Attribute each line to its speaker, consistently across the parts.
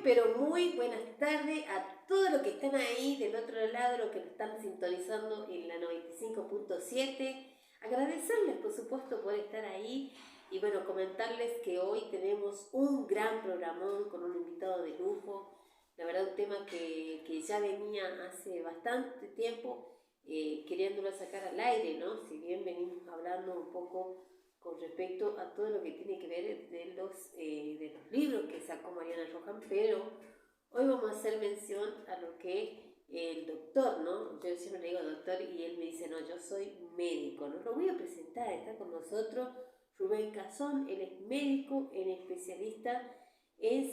Speaker 1: pero muy buenas tardes a todos los que están ahí del otro lado, los que nos están sintonizando en la 95.7. Agradecerles, por supuesto, por estar ahí y bueno, comentarles que hoy tenemos un gran programón con un invitado de lujo. La verdad, un tema que ya venía hace bastante tiempo queriéndolo sacar al aire, ¿no? Si bien venimos hablando un poco con respecto a todo lo que tiene que ver de los libros que sacó Mariana Rohan, pero hoy vamos a hacer mención a lo que el doctor, ¿no? Yo siempre le digo doctor y él me dice, no, yo soy médico, ¿no? Lo voy a presentar, está con nosotros Rubén Cazón, él es médico, es especialista en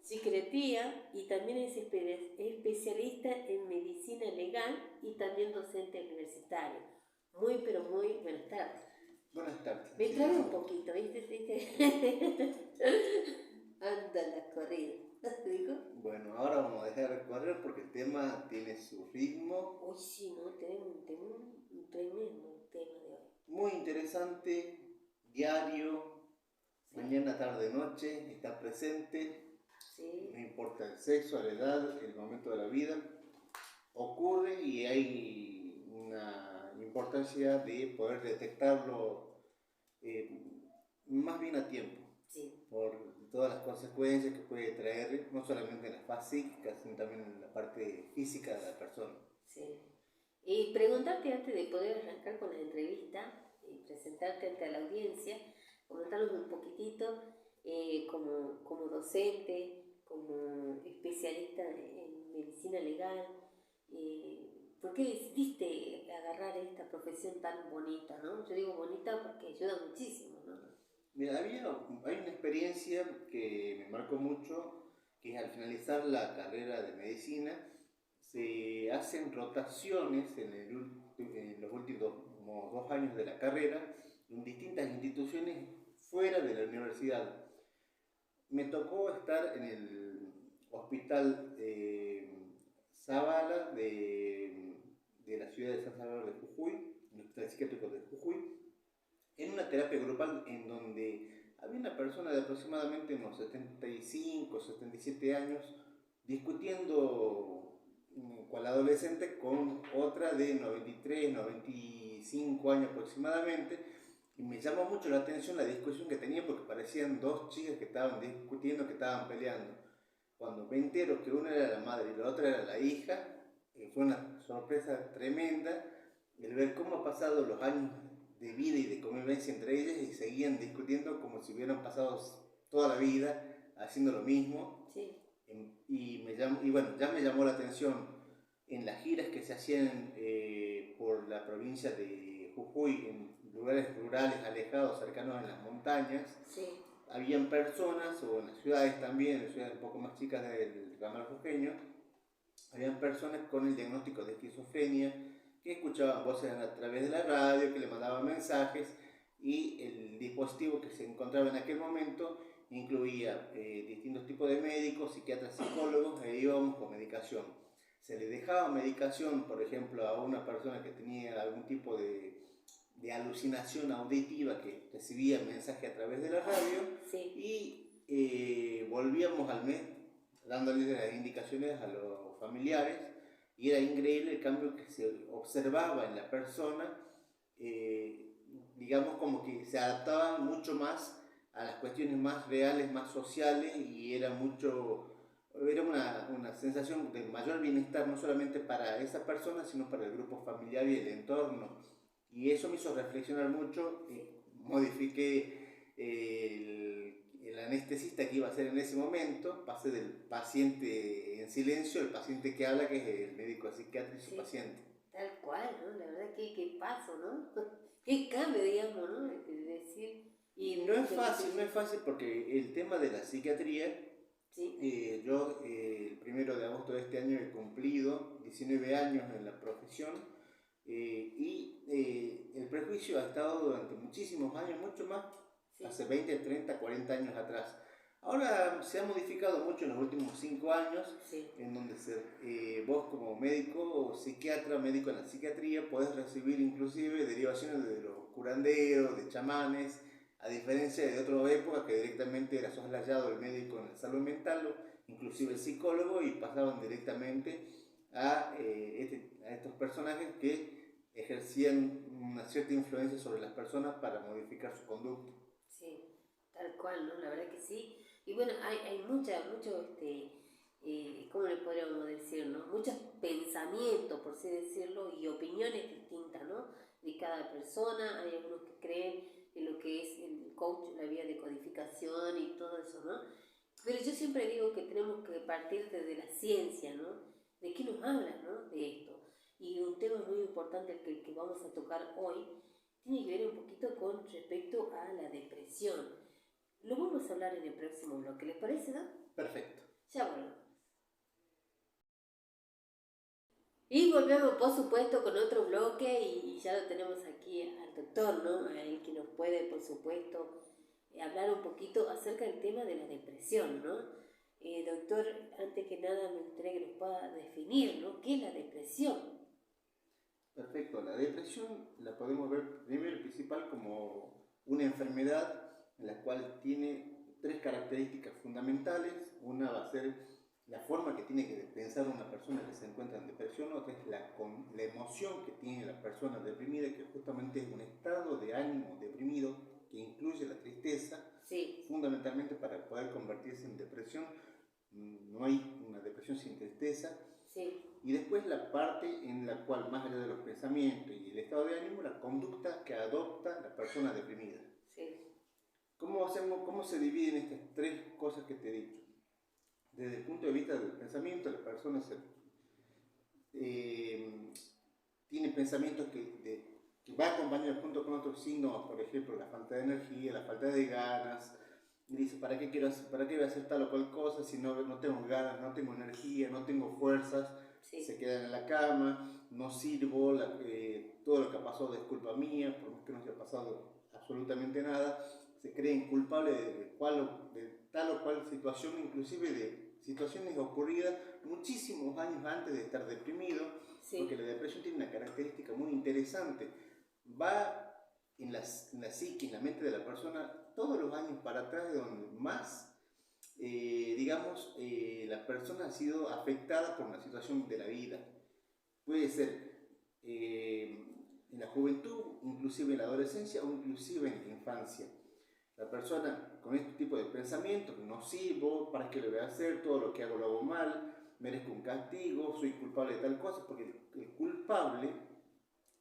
Speaker 1: psiquiatría y también es especialista en medicina legal y también docente universitario. Muy, pero muy buenas tardes.
Speaker 2: Buenas tardes.
Speaker 1: Me trae un poquito, ¿viste? Anda la corrida. ¿Dijo?
Speaker 2: Bueno, ahora vamos a dejar de correr porque el tema tiene su ritmo.
Speaker 1: Uy, sí, ¿no? Tenemos un tremendo tema de hoy.
Speaker 2: Muy interesante, diario, sí. Mañana, tarde, noche, está presente. Sí. No importa el sexo, la edad, el momento de la vida. Ocurre y hay una importancia de poder detectarlo más bien a tiempo. Sí. Por todas las consecuencias que puede traer, no solamente en la fase psíquica, sino también en la parte física de la persona.
Speaker 1: Sí. Y preguntarte antes de poder arrancar con la entrevista y presentarte ante la audiencia, comentarnos un poquitito como docente, como especialista en medicina legal, ¿por qué decidiste agarrar esta profesión tan bonita, ¿no? Yo digo bonita porque ayuda muchísimo, ¿no?
Speaker 2: Mira, hay una experiencia que me marcó mucho, que es al finalizar la carrera de medicina, se hacen rotaciones en los últimos 2 años de la carrera en distintas instituciones fuera de la universidad. Me tocó estar en el hospital Zavala de la ciudad de San Salvador de Jujuy, el hospital psiquiátrico de Jujuy, en una terapia grupal en donde había una persona de aproximadamente unos 75, 77 años discutiendo cual adolescente con otra de 93, 95 años aproximadamente, y me llamó mucho la atención la discusión que tenían porque parecían dos chicas que estaban discutiendo, que estaban peleando. Cuando me entero que una era la madre y la otra era la hija, fue una sorpresa tremenda el ver cómo han pasado los años de vida y de convivencia entre ellas y seguían discutiendo como si hubieran pasado toda la vida haciendo lo mismo. Sí. Y bueno, ya me llamó la atención en las giras que se hacían por la provincia de Jujuy, en lugares rurales alejados, cercanos a las montañas. Sí. Habían personas, o en las ciudades también, en ciudades un poco más chicas del ramal jujeño, habían personas con el diagnóstico de esquizofrenia que escuchaban voces a través de la radio, que le mandaban mensajes, y el dispositivo que se encontraba en aquel momento incluía distintos tipos de médicos, psiquiatras, psicólogos, e íbamos con medicación. Se le dejaba medicación, por ejemplo, a una persona que tenía algún tipo de alucinación auditiva, que recibía mensaje a través de la radio. Sí. Y volvíamos al mes dándole las indicaciones a los familiares, y era increíble el cambio que se observaba en la persona, digamos como que se adaptaba mucho más a las cuestiones más reales, más sociales, y era una sensación de mayor bienestar, no solamente para esa persona, sino para el grupo familiar y el entorno. Y eso me hizo reflexionar mucho, modifiqué el anestesista que iba a ser en ese momento, pasé del paciente en silencio al paciente que habla, que es el médico psiquiatra y su paciente.
Speaker 1: Tal cual, ¿no? La verdad que qué paso, ¿no? Qué cambio, digamos, ¿no? De decir...
Speaker 2: Y no es fácil porque el tema de la psiquiatría, sí. Yo el 1 de agosto de este año he cumplido 19 años en la profesión, y el prejuicio ha estado durante muchísimos años, mucho más, sí. Hace 20, 30, 40 años atrás. Ahora se ha modificado mucho en los últimos 5 años, sí. En donde vos como médico o psiquiatra, médico en la psiquiatría, podés recibir inclusive derivaciones de los curanderos, de chamanes, A diferencia de otras épocas que directamente era soslayado el médico en la salud mental, inclusive el psicólogo, y pasaban directamente a estos personajes que ejercían una cierta influencia sobre las personas para modificar su conducta.
Speaker 1: Sí, tal cual, ¿no? La verdad que sí. Y bueno, hay mucho, ¿cómo le podríamos decir, no? Muchos pensamientos, por así decirlo, y opiniones distintas, ¿no? De cada persona. Hay algunos que creen en lo que es el coach, la vía de codificación y todo eso, ¿no? Pero yo siempre digo que tenemos que partir desde la ciencia, ¿no? ¿De qué nos habla, ¿no? De esto. Y un tema muy importante que vamos a tocar hoy tiene que ver un poquito con respecto a la depresión. Lo vamos a hablar en el próximo bloque, ¿les parece, no?
Speaker 2: Perfecto.
Speaker 1: Ya volvemos. Y volvemos, por supuesto, con otro bloque y ya lo tenemos aquí al doctor, ¿no? A él que nos puede, por supuesto, hablar un poquito acerca del tema de la depresión, ¿no? Doctor, antes que nada me gustaría que nos pueda definir, ¿no? ¿Qué es la depresión?
Speaker 2: Perfecto. La depresión la podemos ver primero y principal como una enfermedad en la cual tiene tres características fundamentales. Una va a ser la forma que tiene que pensar una persona que se encuentra en depresión, otra es la emoción que tiene la persona deprimida, que justamente es un estado de ánimo deprimido que incluye la tristeza.
Speaker 1: Sí.
Speaker 2: Fundamentalmente para poder convertirse en depresión, no hay una depresión sin tristeza.
Speaker 1: Sí.
Speaker 2: Y después la parte en la cual, más allá de los pensamientos y el estado de ánimo, la conducta que adopta la persona deprimida.
Speaker 1: Sí.
Speaker 2: ¿Cómo se dividen estas tres cosas que te he dicho? Desde el punto de vista del pensamiento, la persona tiene pensamientos que va acompañado junto con otros signos, por ejemplo, la falta de energía, la falta de ganas. Y dice, ¿para qué voy a hacer tal o cual cosa si no tengo ganas, no tengo energía, no tengo fuerzas? Sí. Se quedan en la cama, no sirvo, todo lo que ha pasado es culpa mía, por más que no se ha pasado absolutamente nada. Se creen culpables de tal o cual situación, inclusive de situaciones ocurridas muchísimos años antes de estar deprimido. Sí. Porque la depresión tiene una característica muy interesante. Va en la psique, en la mente de la persona, todos los años para atrás, de donde más, la persona ha sido afectada por una situación de la vida. Puede ser en la juventud, inclusive en la adolescencia o inclusive en la infancia. La persona con este tipo de pensamientos, no sirvo, ¿para qué le voy a hacer? Todo lo que hago lo hago mal, merezco un castigo, soy culpable de tal cosa, porque el culpable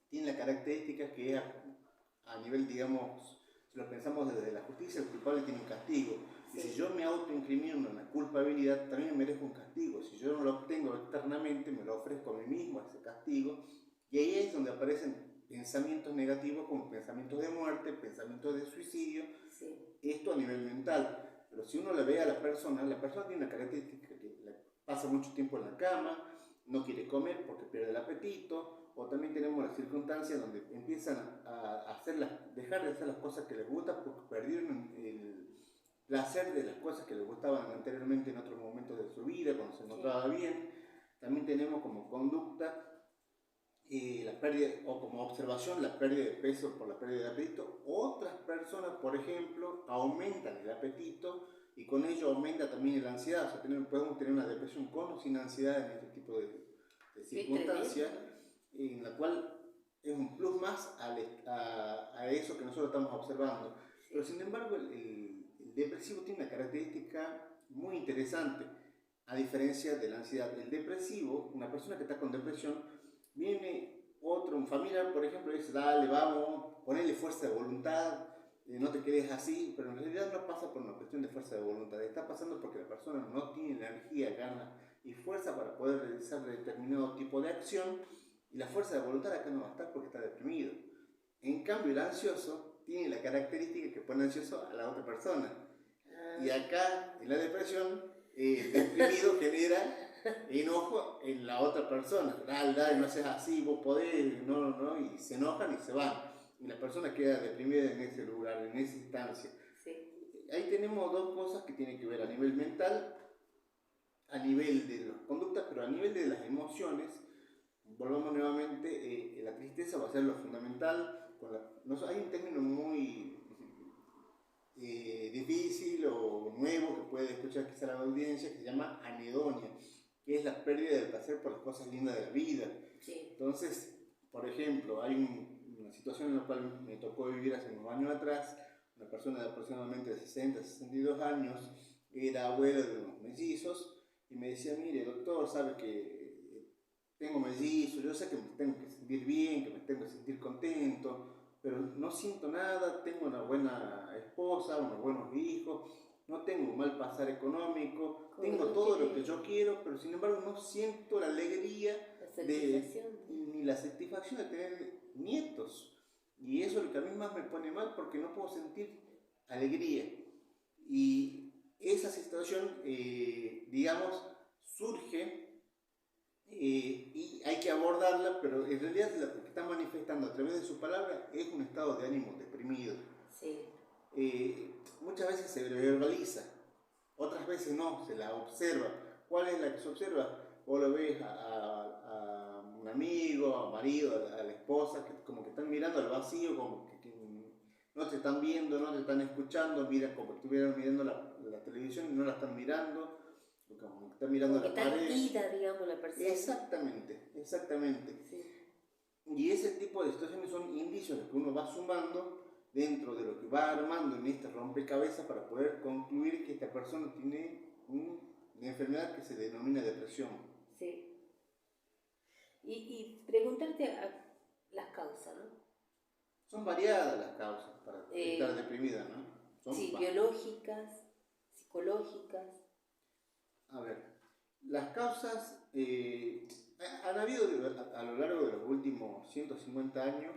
Speaker 2: tiene la característica que a nivel, digamos, si lo pensamos desde la justicia, el culpable tiene un castigo. Sí. Y si yo me autoincrimino en la culpabilidad, también merezco un castigo. Si yo no lo obtengo externamente, me lo ofrezco a mí mismo, ese castigo. Y ahí es donde aparecen pensamientos negativos como pensamientos de muerte, pensamientos de suicidio. Sí. Esto a nivel mental. Pero si uno le ve a la persona tiene una característica que pasa mucho tiempo en la cama, no quiere comer porque pierde el apetito, o también tenemos las circunstancias donde empiezan a dejar de hacer las cosas que les gustan porque perdieron el placer de las cosas que les gustaban anteriormente en otros momentos de su vida, cuando se encontraba bien. También tenemos como conducta la pérdida, o como observación, la pérdida de peso por la pérdida de apetito. Otras personas, por ejemplo, aumentan el apetito y con ello aumenta también la ansiedad. O sea, podemos tener una depresión con o sin ansiedad en este tipo de circunstancias, en la cual es un plus más a eso que nosotros estamos observando. Pero sin embargo, el depresivo tiene una característica muy interesante, a diferencia de la ansiedad. El depresivo, una persona que está con depresión, viene un familiar, por ejemplo, y dice, dale, vamos, ponele fuerza de voluntad, no te quedes así, pero en realidad no pasa por una cuestión de fuerza de voluntad, está pasando porque la persona no tiene energía, ganas y fuerza para poder realizar determinado tipo de acción, y la fuerza de voluntad acá no va a estar porque está deprimido. En cambio, el ansioso tiene la característica que pone ansioso a la otra persona. Y acá, en la depresión, el deprimido genera enojo en la otra persona. Dale, no seas así, vos podés, no, y se enojan y se van. Y la persona queda deprimida en ese lugar, en esa instancia. Sí. Ahí tenemos dos cosas que tienen que ver a nivel mental, a nivel de las conductas, pero a nivel de las emociones. Volvamos nuevamente, la tristeza va a ser lo fundamental. Hay un término muy difícil o nuevo que puede escuchar quizá la audiencia, que se llama anedonia, que es la pérdida del placer por las cosas lindas de la vida.
Speaker 1: Sí.
Speaker 2: Entonces, por ejemplo, hay una situación en la cual me tocó vivir hace unos años atrás. Una persona de aproximadamente 60, 62 años, era abuela de unos mellizos, y me decía: mire, doctor, sabe que tengo mellizos, yo sé que me tengo que sentir bien, que me tengo que sentir contento, pero no siento nada, tengo una buena esposa, unos buenos hijos, no tengo un mal pasar económico, tengo todo lo que yo quiero, pero sin embargo no siento la alegría ni la satisfacción de tener nietos. Y eso es lo que a mí más me pone mal, porque no puedo sentir alegría. Y esa situación, digamos, surge, y hay que abordarla, pero en realidad lo que está manifestando a través de su palabra es un estado de ánimo deprimido.
Speaker 1: Sí.
Speaker 2: Muchas veces se verbaliza, otras veces no, se la observa. ¿Cuál es la que se observa? Vos lo ves a un amigo, a un marido, a la esposa, que como que están mirando al vacío, como que no te están viendo, no te están escuchando, miran como que estuvieran mirando la televisión y no la están mirando, como que están mirando
Speaker 1: como
Speaker 2: la pared.
Speaker 1: Está ida, digamos, la persona.
Speaker 2: Exactamente, exactamente.
Speaker 1: Sí.
Speaker 2: Y ese tipo de situaciones son indicios que uno va sumando dentro de lo que va armando en este rompecabezas para poder concluir que esta persona tiene una enfermedad que se denomina depresión.
Speaker 1: Sí. Y preguntarte las causas, ¿no?
Speaker 2: Son variadas las causas para estar deprimida, ¿no? Son
Speaker 1: sí, biológicas, psicológicas.
Speaker 2: A ver, las causas han habido a lo largo de los últimos 150 años,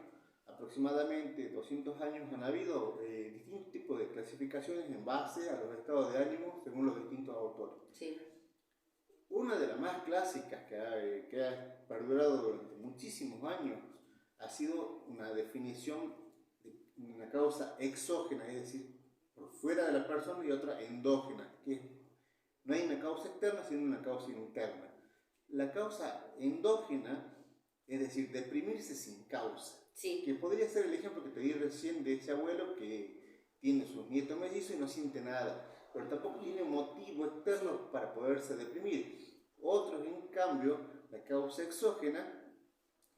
Speaker 2: aproximadamente 200 años, han habido distintos tipos de clasificaciones en base a los estados de ánimo según los distintos autores.
Speaker 1: Sí.
Speaker 2: Una de las más clásicas que ha perdurado durante muchísimos años ha sido una definición de una causa exógena, es decir, por fuera de la persona, y otra endógena, que no hay una causa externa, sino una causa interna. La causa endógena, es decir, deprimirse sin causa.
Speaker 1: Sí.
Speaker 2: Que podría ser el ejemplo que te di recién de ese abuelo que tiene sus nietos mellizos y no siente nada, pero tampoco tiene motivo externo para poderse deprimir. Otros, en cambio, la causa exógena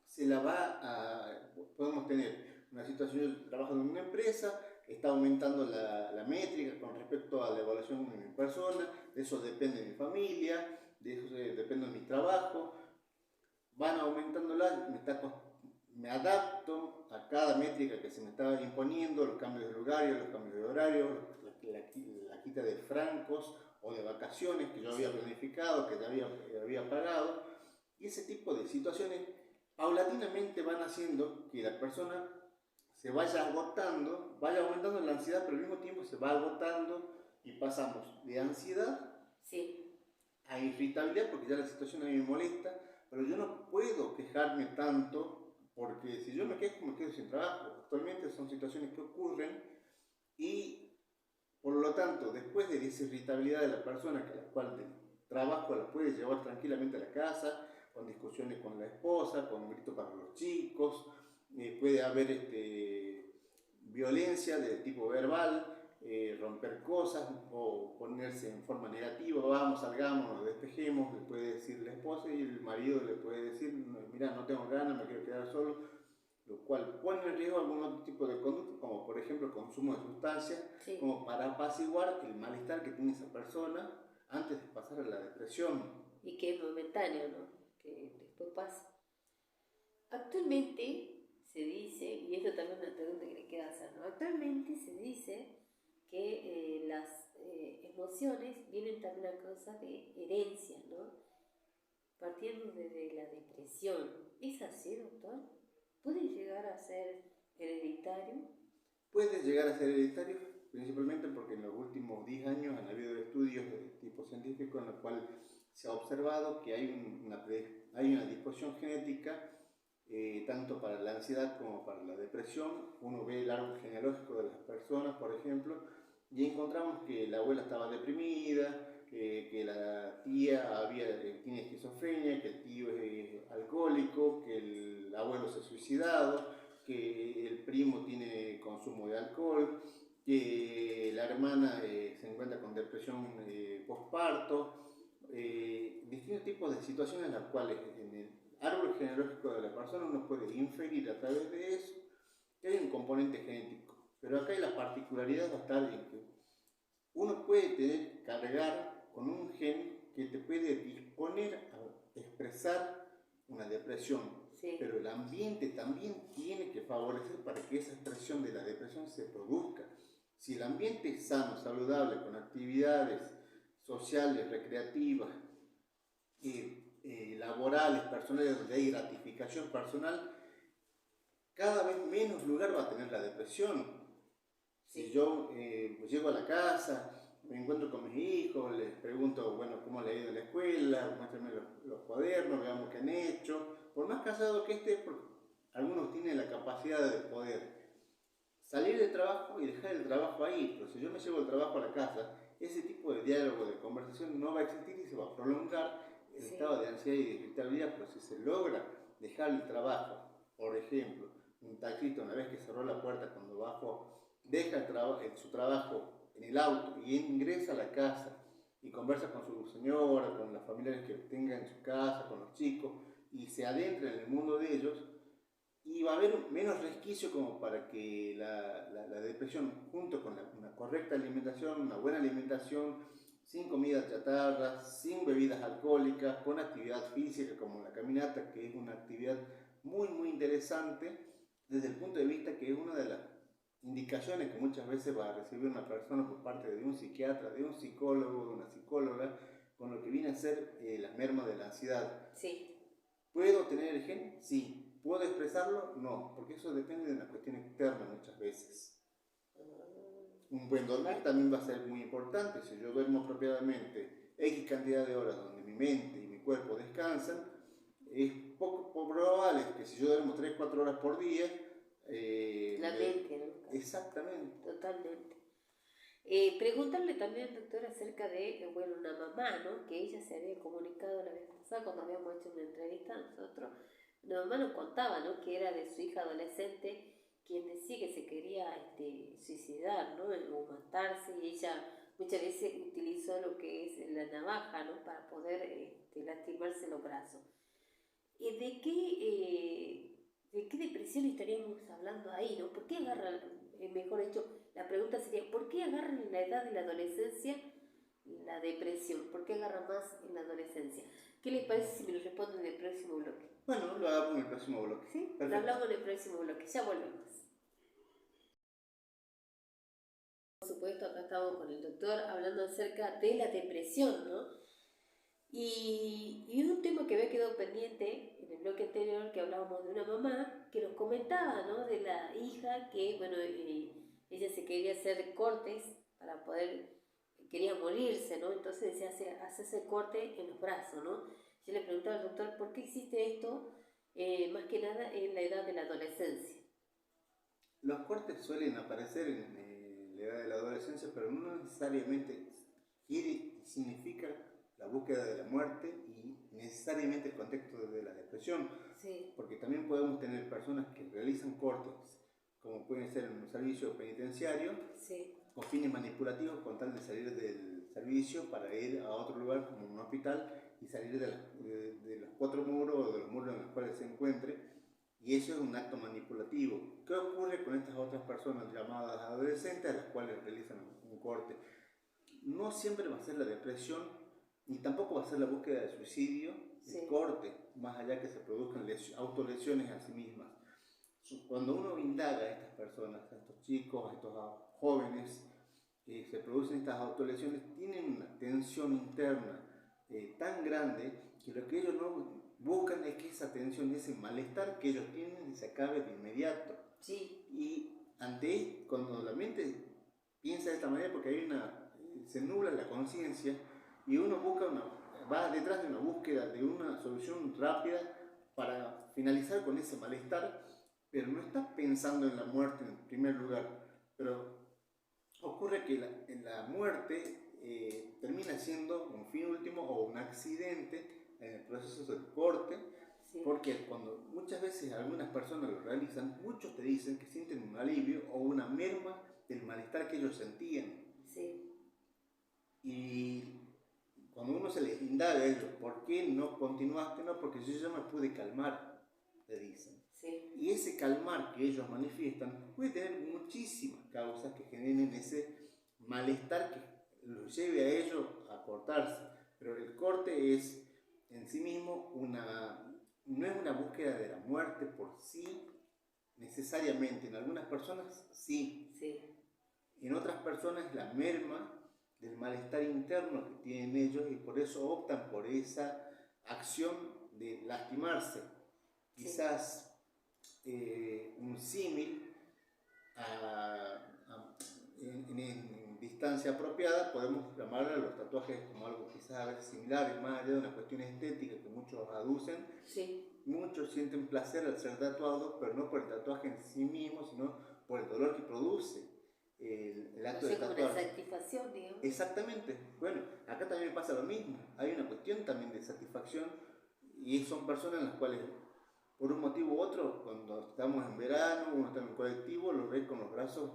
Speaker 2: se la podemos tener una situación de trabajo en una empresa, está aumentando la métrica con respecto a la evaluación de mi persona, de eso depende mi familia, de eso depende de mi trabajo, van aumentando me adapto a cada métrica que se me está imponiendo, los cambios de lugar, los cambios de horario, la quita de francos o de vacaciones que yo había planificado, que ya había pagado, y ese tipo de situaciones paulatinamente van haciendo que la persona se vaya agotando, vaya aumentando la ansiedad, pero al mismo tiempo se va agotando y pasamos de ansiedad a irritabilidad, porque ya la situación a mí me molesta, pero yo no puedo quejarme tanto, porque si yo me quejo me quedo sin trabajo. Actualmente son situaciones que ocurren y por lo tanto, después de esa irritabilidad de la persona, que la cual del trabajo la puede llevar tranquilamente a la casa, con discusiones con la esposa, con gritos para los chicos, puede haber violencia de tipo verbal, romper cosas o ponerse en forma negativa, vamos, salgamos, nos despejemos, le puede decir la esposa, y el marido le puede decir: mira, no tengo ganas, me quiero quedar solo, lo cual pone en riesgo algún otro tipo de conducta, como por ejemplo el consumo de sustancias, como para apaciguar el malestar que tiene esa persona antes de pasar a la depresión.
Speaker 1: Y que es momentáneo, ¿no? Que después pasa. Actualmente se dice, y esto también es una pregunta que le queda hacer, ¿no? Actualmente se dice que las emociones vienen también a causa de herencia, ¿no? Partiendo desde la depresión. ¿Es así, doctor? ¿Puede llegar a ser hereditario?
Speaker 2: Puede llegar a ser hereditario, principalmente porque en los últimos 10 años han habido estudios de tipo científico en los cuales se ha observado que hay una disposición genética tanto para la ansiedad como para la depresión. Uno ve el árbol genealógico de las personas, por ejemplo, y encontramos que la abuela estaba deprimida, que la tía tiene esquizofrenia, que el tío es alcohólico, que el abuelo se ha suicidado, que el primo tiene consumo de alcohol, que la hermana se encuentra con depresión postparto, distintos tipos de situaciones en las cuales en el árbol genealógico de la persona uno puede inferir a través de eso que hay un componente genético. Pero acá hay la particularidad va a estar en que uno puede cargar con un gen que te puede disponer a expresar una depresión,
Speaker 1: Sí.
Speaker 2: pero el ambiente también tiene que favorecer para que esa expresión de la depresión se produzca. Si el ambiente es sano, saludable, con actividades sociales, recreativas, laborales, personales, donde hay gratificación personal, cada vez menos lugar va a tener la depresión.
Speaker 1: Sí.
Speaker 2: Si yo llego a la casa, me encuentro con mis hijos, les pregunto, bueno, cómo le ha ido en la escuela, muéstrenme los cuadernos, veamos qué han hecho. Por más casado que esté, algunos tienen la capacidad de poder salir del trabajo y dejar el trabajo ahí, pero si yo me llevo el trabajo a la casa, ese tipo de diálogo, de conversación no va a existir y se va a prolongar el estado de ansiedad y de irritabilidad, pero si se logra dejar el trabajo, por ejemplo, un taxista una vez que cerró la puerta cuando bajó, deja su trabajo en el auto y ingresa a la casa y conversa con su señora, con las familiares que tenga en su casa, con los chicos, y se adentra en el mundo de ellos, y va a haber menos resquicio como para que la depresión, junto con una correcta alimentación, una buena alimentación, sin comida chatarra, sin bebidas alcohólicas, con actividad física como la caminata, que es una actividad muy interesante desde el punto de vista que es una de las indicaciones que muchas veces va a recibir una persona por parte de un psiquiatra, de un psicólogo, de una psicóloga, con lo que viene a ser las mermas de la ansiedad.
Speaker 1: Sí.
Speaker 2: ¿Puedo tener el gen? Sí. ¿Puedo expresarlo? No, porque eso depende de una cuestión externa muchas veces. Un buen dormir también va a ser muy importante. Si yo duermo apropiadamente X cantidad de horas donde mi mente y mi cuerpo descansan, es poco probable que si yo duermo 3-4 horas por día,
Speaker 1: la mente, ¿no?
Speaker 2: Exactamente.
Speaker 1: Totalmente. Preguntarle también, doctor, acerca de, bueno, una mamá, ¿no? Que ella se había comunicado la vez pasada cuando habíamos hecho una entrevista a nosotros. Una mamá nos contaba, ¿no? Que era de su hija adolescente quien decía que se quería suicidar, ¿no? O matarse, y ella muchas veces utilizó lo que es la navaja, ¿no? Para poder lastimarse los brazos. ¿De qué depresión estaríamos hablando ahí, no? ¿Por qué agarran, mejor dicho, la pregunta sería, ¿por qué agarran en la edad de la adolescencia la depresión? ¿Por qué agarran más en la adolescencia? ¿Qué les parece si me lo responden en el próximo bloque?
Speaker 2: Bueno, lo hablamos en el próximo bloque.
Speaker 1: Sí,
Speaker 2: perfecto.
Speaker 1: Lo hablamos en el próximo bloque, ya volvemos. Por supuesto, acá estamos con el doctor hablando acerca de la depresión, ¿no? Y un tema que había quedado pendiente en el bloque anterior, que hablábamos de una mamá que nos comentaba, ¿no? De la hija que, bueno, ella se quería hacer cortes para poder, quería morirse, ¿no? Entonces decía hacerse corte en los brazos, ¿no? Yo le preguntaba al doctor, ¿por qué existe esto? Más que nada en la edad de la adolescencia.
Speaker 2: Los cortes suelen aparecer en la edad de la adolescencia, pero no necesariamente significa la búsqueda de la muerte y necesariamente el contexto de la depresión.
Speaker 1: Sí.
Speaker 2: Porque también podemos tener personas que realizan cortes, como pueden ser en un servicio penitenciario,
Speaker 1: sí,
Speaker 2: con fines manipulativos, con tal de salir del servicio para ir a otro lugar como un hospital y salir de los 4 muros o de los muros en los cuales se encuentre. Y eso es un acto manipulativo. ¿Qué ocurre con estas otras personas llamadas adolescentes a las cuales realizan un corte? No siempre va a ser la depresión, ni tampoco va a ser la búsqueda de suicidio, el corte, más allá que se produzcan autolesiones a sí mismas. Cuando uno indaga a estas personas, a estos chicos, a estos jóvenes, que se producen estas autolesiones, tienen una tensión interna tan grande que lo que ellos no buscan es que esa tensión, ese malestar que ellos tienen se acabe de inmediato.
Speaker 1: Sí.
Speaker 2: Y cuando la mente piensa de esta manera, porque se nubla la conciencia y uno va detrás de una búsqueda de una solución rápida para finalizar con ese malestar, pero no está pensando en la muerte en primer lugar. Pero ocurre que la muerte termina siendo un fin último o un accidente en el proceso del corte, porque muchas veces algunas personas lo realizan, muchos te dicen que sienten un alivio o una merma del malestar que ellos sentían.
Speaker 1: Sí,
Speaker 2: Y cuando uno se les indaga a ellos, ¿por qué no continuaste? No, porque yo ya me pude calmar, le dicen.
Speaker 1: sí,
Speaker 2: Y ese calmar que ellos manifiestan puede tener muchísimas causas que generen ese malestar que los lleve a ellos a cortarse. Pero el corte es en sí mismo no es una búsqueda de la muerte por sí necesariamente. En algunas personas sí,
Speaker 1: sí,
Speaker 2: en otras personas la merma del malestar interno que tienen ellos y por eso optan por esa acción de lastimarse.
Speaker 1: sí,
Speaker 2: Quizás un símil en distancia apropiada, podemos llamarle a los tatuajes como algo quizás a veces similar y más allá de una cuestión estética que muchos aducen.
Speaker 1: sí.
Speaker 2: Muchos sienten placer al ser tatuados, pero no por el tatuaje en sí mismo, sino por el dolor que produce el acto de
Speaker 1: Como una
Speaker 2: tatuar.
Speaker 1: satisfacción, digamos.
Speaker 2: Exactamente. Bueno, acá también pasa lo mismo. Hay una cuestión también de satisfacción y son personas en las cuales, por un motivo u otro, cuando estamos en verano, uno está en el colectivo, los ve con los brazos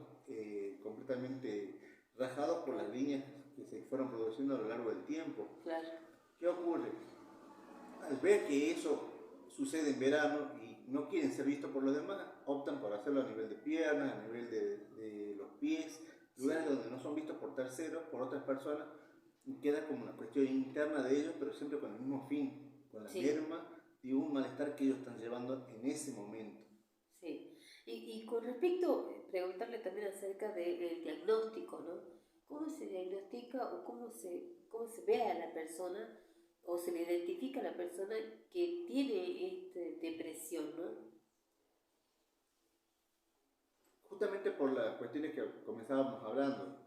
Speaker 2: completamente rajados por las líneas que se fueron produciendo a lo largo del tiempo.
Speaker 1: Claro.
Speaker 2: ¿Qué ocurre? Al ver que eso sucede en verano y no quieren ser vistos por los demás, optan por hacerlo a nivel de piernas, a nivel de los pies, lugares donde no son vistos por terceros, por otras personas, y queda como una cuestión interna de ellos, pero siempre con el mismo fin, con la merma y un malestar que ellos están llevando en ese momento.
Speaker 1: Sí. Y con respecto, preguntarle también acerca del diagnóstico, ¿no? ¿Cómo se diagnostica o cómo se ve a la persona o se le identifica a la persona que tiene depresión, ¿no?
Speaker 2: Justamente por las cuestiones que comenzábamos hablando,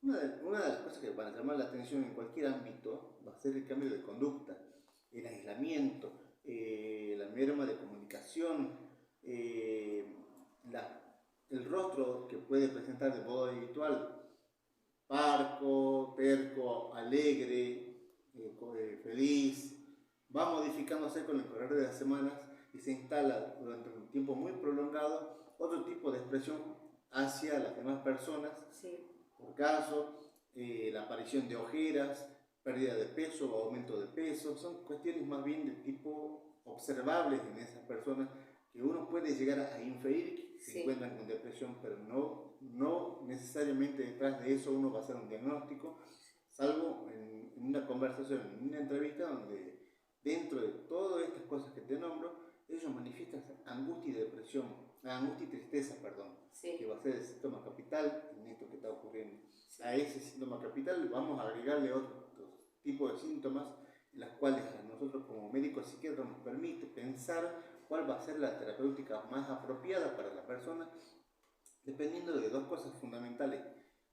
Speaker 2: una de las cosas que van a llamar la atención en cualquier ámbito va a ser el cambio de conducta, el aislamiento, la merma de comunicación, el rostro que puede presentar de modo habitual, parco, terco, alegre, feliz, va modificándose con el correr de las semanas y se instala durante un tiempo muy prolongado otro tipo de expresión hacia las demás personas.
Speaker 1: Sí.
Speaker 2: Por caso, la aparición de ojeras, pérdida de peso o aumento de peso, son cuestiones más bien de tipo observables en esas personas que uno puede llegar a inferir que se encuentran con depresión, pero no necesariamente detrás de eso uno va a hacer un diagnóstico, salvo en una conversación, en una entrevista donde dentro de todas estas cosas que te nombro, ellos manifiestan angustia y depresión, angustia y tristeza, perdón, que va a ser el síntoma capital en esto que está ocurriendo. A ese síntoma capital vamos a agregarle otros tipos de síntomas, en las cuales a nosotros como médicos psiquiatras nos permite pensar cuál va a ser la terapéutica más apropiada para la persona, dependiendo de dos cosas fundamentales: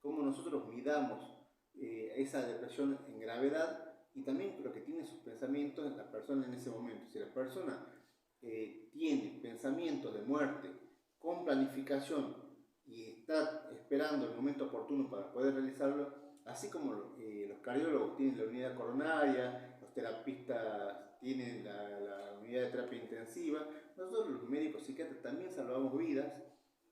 Speaker 2: cómo nosotros midamos esa depresión en gravedad y también lo que tiene sus pensamientos en la persona en ese momento. Si la persona tiene pensamientos de muerte con planificación y está esperando el momento oportuno para poder realizarlo, así como los cardiólogos tienen la unidad coronaria, los terapistas tienen la unidad de terapia intensiva, nosotros los médicos psiquiatras también salvamos vidas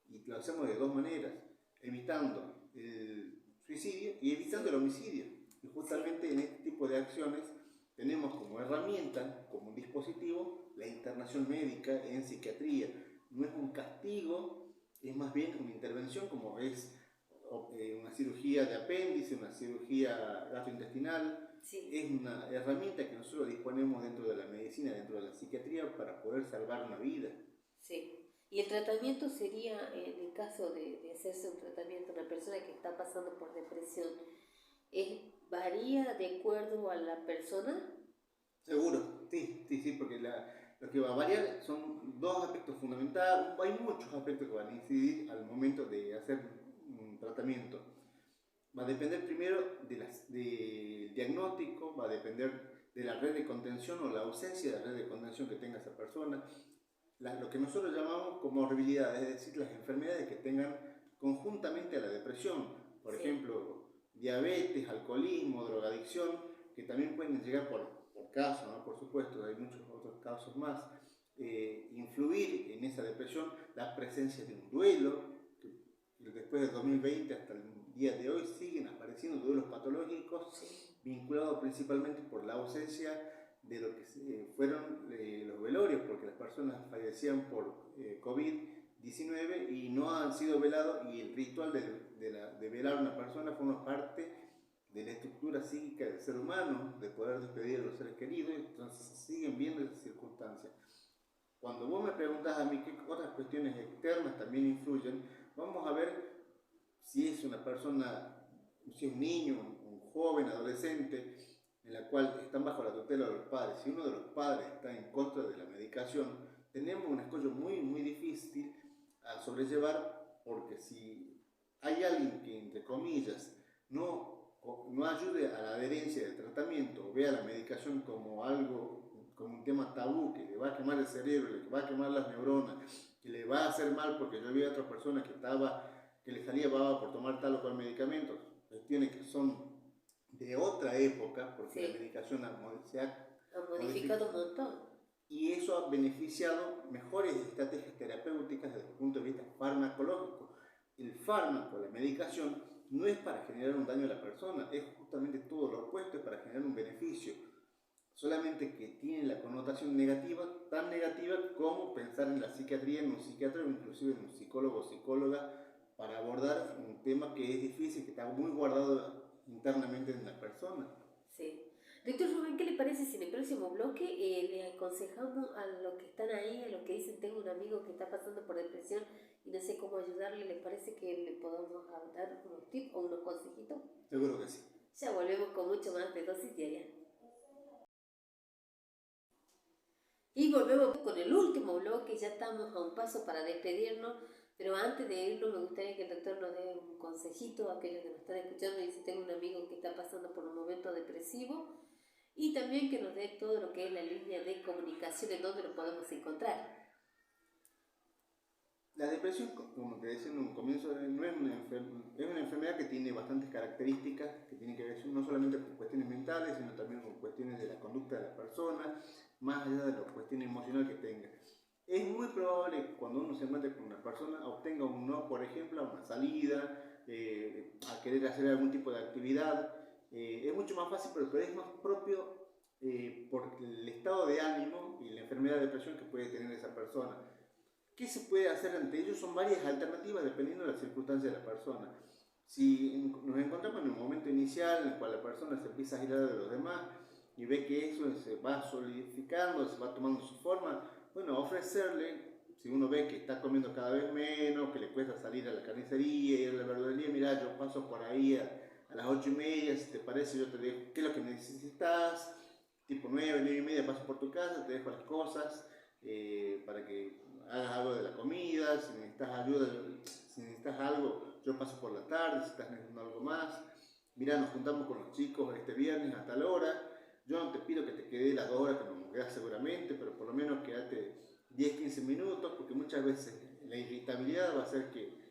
Speaker 2: y lo hacemos de dos maneras, evitando el suicidio y evitando el homicidio. Y justamente en este tipo de acciones tenemos como herramienta, como un dispositivo, la internación médica en psiquiatría. No es un castigo, es más bien una intervención, como es una cirugía de apéndice, una cirugía gastrointestinal. Es una herramienta que nosotros disponemos dentro de la medicina, dentro de la psiquiatría, para poder salvar una vida.
Speaker 1: Sí. Y el tratamiento sería, en el caso de hacerse un tratamiento a una persona que está pasando por depresión, ¿varía de acuerdo a la persona?
Speaker 2: Seguro, sí, porque lo que va a variar son dos aspectos fundamentales. Hay muchos aspectos que van a incidir al momento de hacer un tratamiento. Va a depender primero del diagnóstico, va a depender de la red de contención o la ausencia de red de contención que tenga esa persona. Lo que nosotros llamamos comorbilidades, es decir, las enfermedades que tengan conjuntamente a la depresión. Por ejemplo, diabetes, alcoholismo, drogadicción, que también pueden llegar por caso, ¿no? Por supuesto, hay muchos otros casos más, influir en esa depresión, la presencia de un duelo, que después del 2020 hasta el día de hoy siguen apareciendo duelos patológicos,
Speaker 1: Sí.
Speaker 2: vinculados principalmente por la ausencia de lo que fueron los velorios, porque las personas fallecían por COVID-19 y no han sido velados, y el ritual de velar a una persona forma parte de la estructura psíquica del ser humano, de poder despedir a los seres queridos. Entonces siguen viendo esas circunstancias. Cuando vos me preguntas a mí qué otras cuestiones externas también influyen, vamos a ver si es una persona, si es un niño, un joven, adolescente, en la cual están bajo la tutela de los padres. Si uno de los padres está en contra de la medicación, tenemos un escollo muy, muy difícil a sobrellevar, porque si hay alguien que, entre comillas, no ayude a la adherencia del tratamiento, o vea la medicación como algo, como un tema tabú, que le va a quemar el cerebro, le va a quemar las neuronas, que le va a hacer mal, porque yo vi a otra persona que le salía baba por tomar tal o cual medicamento, cuestiones que son de otra época, porque
Speaker 1: Sí.
Speaker 2: la medicación se ha
Speaker 1: Modificado un montón.
Speaker 2: y eso ha beneficiado mejores estrategias terapéuticas desde el punto de vista farmacológico. El fármaco, la medicación, no es para generar un daño a la persona, es justamente todo lo opuesto, es para generar un beneficio. Solamente que tiene la connotación negativa, tan negativa como pensar en la psiquiatría, en un psiquiatra o inclusive en un psicólogo o psicóloga, para abordar un tema que es difícil, que está muy guardado internamente en la persona.
Speaker 1: Sí. Doctor Rubén, ¿qué le parece si en el próximo bloque le aconsejamos a los que están ahí, a los que dicen tengo un amigo que está pasando por depresión y no sé cómo ayudarle? ¿Les parece que le podamos dar unos tips o unos consejitos?
Speaker 2: Seguro que sí.
Speaker 1: Ya volvemos con mucho más de Dosis Diaria. Y volvemos con el último bloque, ya estamos a un paso para despedirnos, pero antes de irnos me gustaría que el doctor nos dé un consejito a aquellos que nos están escuchando y si tengo un amigo que está pasando por un momento depresivo, y también que nos dé todo lo que es la línea de comunicación en donde lo podemos encontrar.
Speaker 2: La depresión, como te decía en un comienzo, no es es una enfermedad que tiene bastantes características, que tiene que ver no solamente con cuestiones mentales, sino también con cuestiones de la conducta de la persona, más allá de la cuestión emocional que tenga. Es muy probable que cuando uno se encuentre con una persona obtenga un no, por ejemplo, a una salida, a querer hacer algún tipo de actividad. Es mucho más fácil, pero es más propio por el estado de ánimo y la enfermedad de depresión que puede tener esa persona. ¿Qué se puede hacer ante ellos? Son varias alternativas dependiendo de las circunstancias de la persona. Si nos encontramos en un momento inicial en el cual la persona se empieza a aislar de los demás y ve que eso se va solidificando, se va tomando su forma, bueno, ofrecerle, si uno ve que está comiendo cada vez menos, que le cuesta salir a la carnicería, ir a la verdulería, mira, yo paso por ahí a las 8:30, si te parece yo te dejo, ¿qué es lo que necesitas? Tipo 9, 9:30 paso por tu casa, te dejo las cosas para que hagas algo de la comida, si necesitas ayuda, si necesitas algo, yo paso por la tarde, si estás necesitando algo más. Mira, nos juntamos con los chicos este viernes a tal hora. Yo no te pido que te quede las 2 horas que nos quedas seguramente, pero por lo menos quédate 10-15 minutos, porque muchas veces la irritabilidad va a hacer que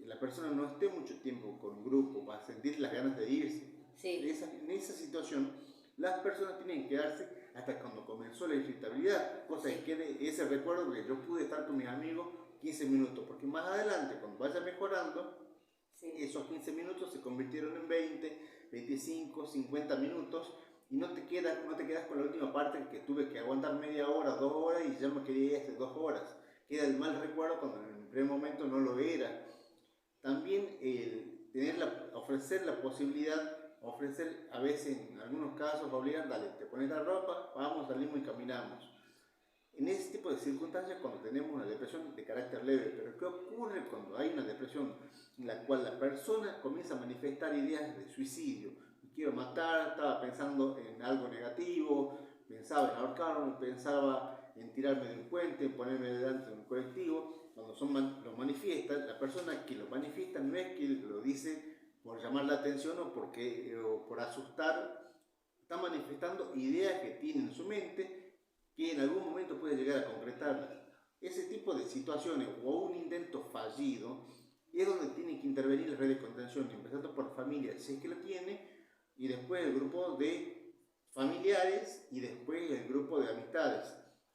Speaker 2: la persona no esté mucho tiempo con un grupo, va a sentir las ganas de irse.
Speaker 1: Sí.
Speaker 2: En esa situación, las personas tienen que quedarse hasta cuando comenzó la irritabilidad, cosa que quede ese recuerdo que yo pude estar con mis amigos 15 minutos, porque más adelante, cuando vaya mejorando,
Speaker 1: Sí.
Speaker 2: esos 15 minutos se convirtieron en 20, 25, 50 minutos, y no te quedas con la última parte que tuve que aguantar media hora, 2 horas, y ya me quería ir hace 2 horas. Queda el mal recuerdo cuando en el primer momento no lo era. También ofrecer la posibilidad, ofrecer a veces en algunos casos, obligar, dale, te pones la ropa, vamos, salimos y caminamos. En ese tipo de circunstancias cuando tenemos una depresión de carácter leve, pero ¿qué ocurre cuando hay una depresión en la cual la persona comienza a manifestar ideas de suicidio? Me quiero matar, estaba pensando en algo negativo, pensaba en ahorcarme, pensaba en tirarme de un puente, en ponerme delante de un colectivo. Cuando lo manifiestan, la persona que lo manifiesta no es que lo dice por llamar la atención o por asustar, está manifestando ideas que tiene en su mente que en algún momento puede llegar a concretarlas. Ese tipo de situaciones o un intento fallido es donde tiene que intervenir la red de contención, empezando por la familia, si es que lo tiene, y después el grupo de familiares y después el grupo de amistades.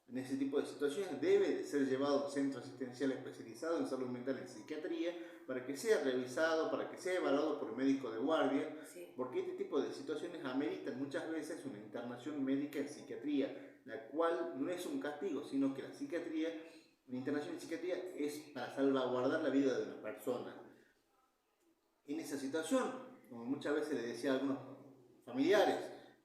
Speaker 2: en ese tipo de situaciones debe de ser llevado a un centro asistencial especializado en salud mental y psiquiatría para que sea revisado, para que sea evaluado por el médico de guardia,
Speaker 1: Sí.
Speaker 2: porque este tipo de situaciones ameritan muchas veces una internación médica en psiquiatría, la cual no es un castigo, sino que la psiquiatría, la internación en psiquiatría es para salvaguardar la vida de una persona. En esa situación, como muchas veces le decía a algunos familiares,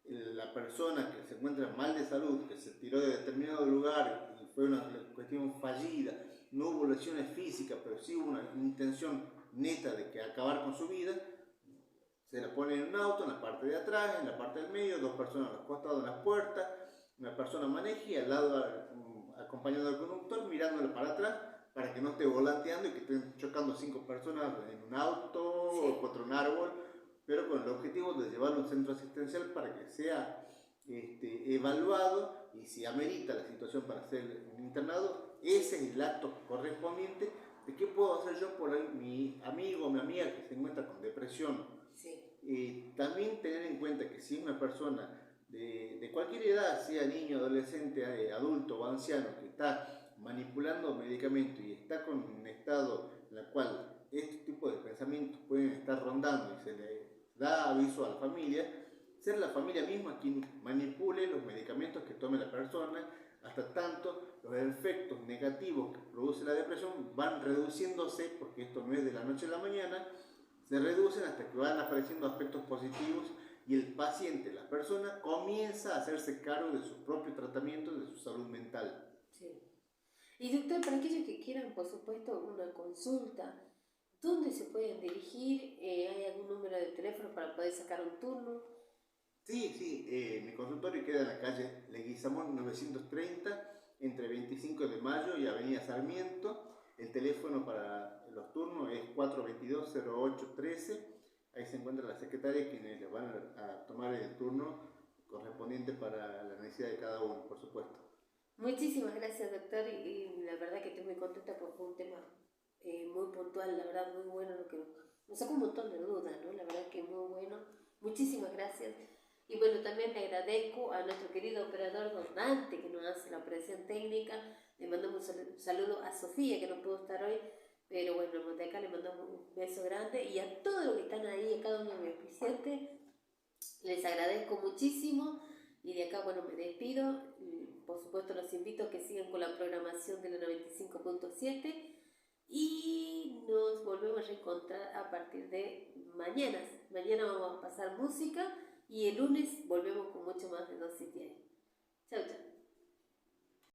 Speaker 2: la persona que se encuentra mal de salud, que se tiró de determinado lugar y fue una cuestión fallida, no hubo lesiones físicas, pero sí hubo una intención neta de que acabar con su vida, se la pone en un auto, en la parte de atrás, en la parte del medio, dos personas a los costados en las puertas, una persona maneja y al lado acompañado del conductor mirándole para atrás para que no esté volanteando y que estén chocando 5 personas en un auto
Speaker 1: Sí.
Speaker 2: o contra un árbol, pero con el objetivo de llevarlo a un centro asistencial para que sea evaluado y si amerita la situación para ser internado, ese es el acto correspondiente de qué puedo hacer yo por mi amigo o mi amiga que se encuentra con depresión.
Speaker 1: Sí.
Speaker 2: También tener en cuenta que si una persona de cualquier edad, sea niño, adolescente, adulto o anciano, que está manipulando medicamentos y está con un estado en el cual este tipo de pensamientos pueden estar rondando y se le da aviso a la familia, ser la familia misma quien manipule los medicamentos que tome la persona, hasta tanto los efectos negativos que produce la depresión van reduciéndose, porque esto no es de la noche a la mañana, se reducen hasta que van apareciendo aspectos positivos y el paciente, la persona, comienza a hacerse cargo de su propio tratamiento, de su salud mental.
Speaker 1: Sí. Y doctor, para aquellos que quieran, por supuesto, una consulta, ¿dónde se pueden dirigir? ¿Hay algún número de teléfono para poder sacar un turno?
Speaker 2: Sí, mi consultorio queda en la calle Leguizamón 930, entre 25 de mayo y Avenida Sarmiento. El teléfono para los turnos es 422-0813. Ahí se encuentra la secretaria quienes les van a tomar el turno correspondiente para la necesidad de cada uno, por supuesto.
Speaker 1: Muchísimas gracias, doctor, y la verdad que estoy muy contenta porque fue un tema muy puntual, la verdad muy bueno, lo que nos sacó un montón de dudas, ¿no? La verdad que muy bueno. Muchísimas gracias. Y bueno, también le agradezco a nuestro querido operador Don Dante que nos hace la operación técnica. Le mandamos un saludo a Sofía que no pudo estar hoy, pero bueno, de acá le mandamos un beso grande y a todos los que están ahí, a cada uno de mis pacientes, les agradezco muchísimo y de acá, bueno, me despido. Por supuesto, los invito a que sigan con la programación de la 95.7 y nos volvemos a reencontrar a partir de mañana. Mañana vamos a pasar música y el lunes volvemos con mucho más de Dosis Diario. Chao, chao.